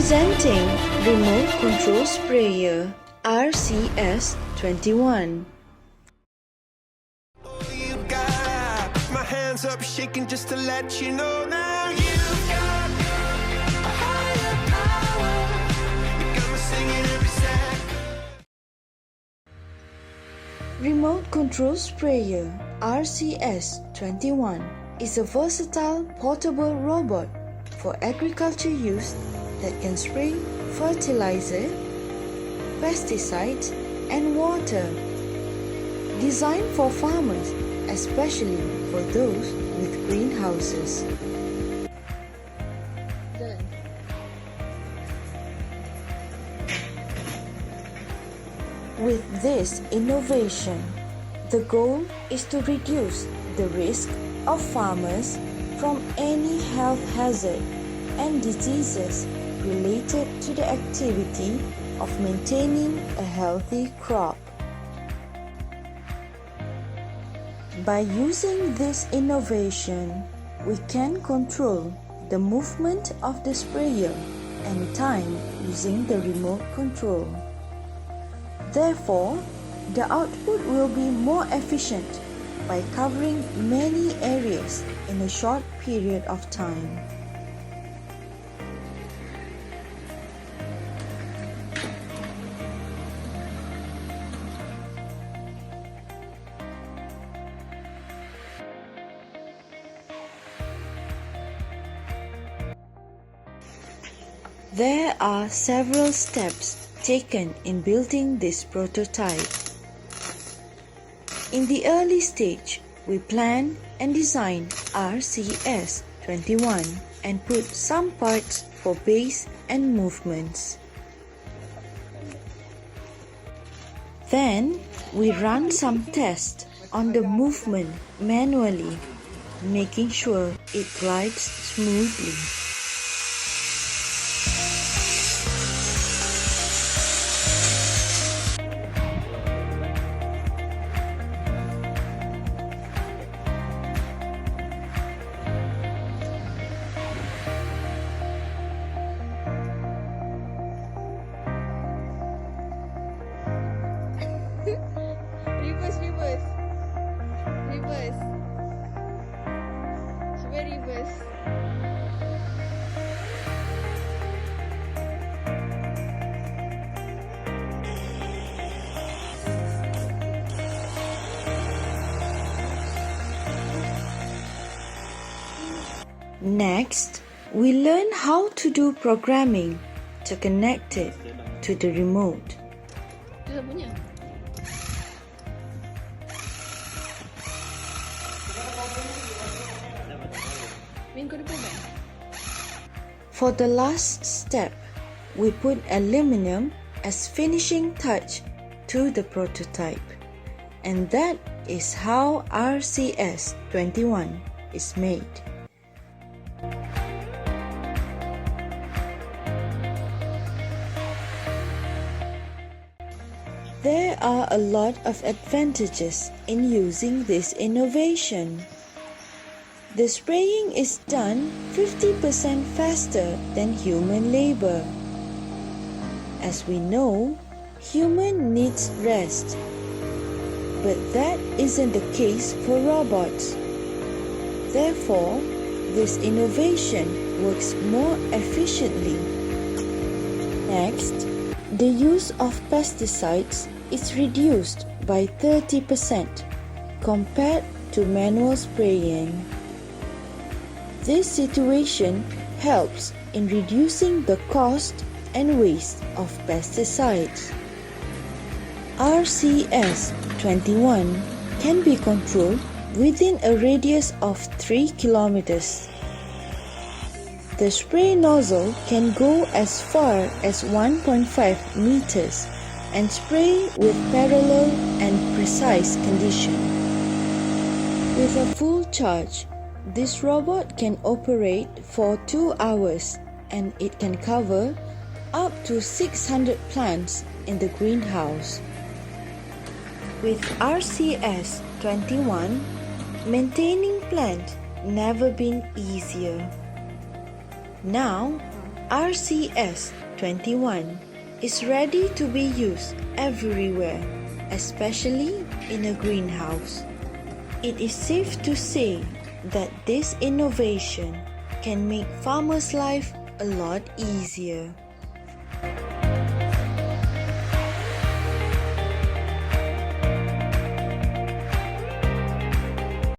Presenting Remote Control Sprayer RCS21. My hands up shaking just to let you know now you've got a higher power. You got me singing every second. Remote Control Sprayer RCS21 is a versatile portable robot for agriculture use that can spray fertilizer, pesticides and water. Designed for farmers, especially for those with greenhouses. With this innovation, the goal is to reduce the risk of farmers from any health hazard and diseases related to the activity of maintaining a healthy crop. By using this innovation, we can control the movement of the sprayer and time using the remote control. Therefore, the output will be more efficient by covering many areas in a short period of time. There are several steps taken in building this prototype. In the early stage, we plan and design RCS21 and put some parts for base and movements. Then, we run some tests on the movement manually, making sure it glides smoothly. Reverse. Cuba reverse. Next, we learn how to do programming to connect it to the remote. Tu dah punya. Minggu depan kan? For the last step, we put aluminum as finishing touch to the prototype. And that is how RCS21 is made. There are a lot of advantages in using this innovation. The spraying is done 50% faster than human labor. As we know, human needs rest. But that isn't the case for robots. Therefore, this innovation works more efficiently. Next, the use of pesticides is reduced by 30% compared to manual spraying. This situation helps in reducing the cost and waste of pesticides. RCS21 can be controlled within a radius of 3 kilometers. The spray nozzle can go as far as 1.5 meters and spray with parallel and precise condition. With a full charge, this robot can operate for 2 hours and it can cover up to 600 plants in the greenhouse. With RCS21, maintaining plant never been easier. Now, RCS-21 is ready to be used everywhere, especially in a greenhouse. It is safe to say that this innovation can make farmers' life a lot easier.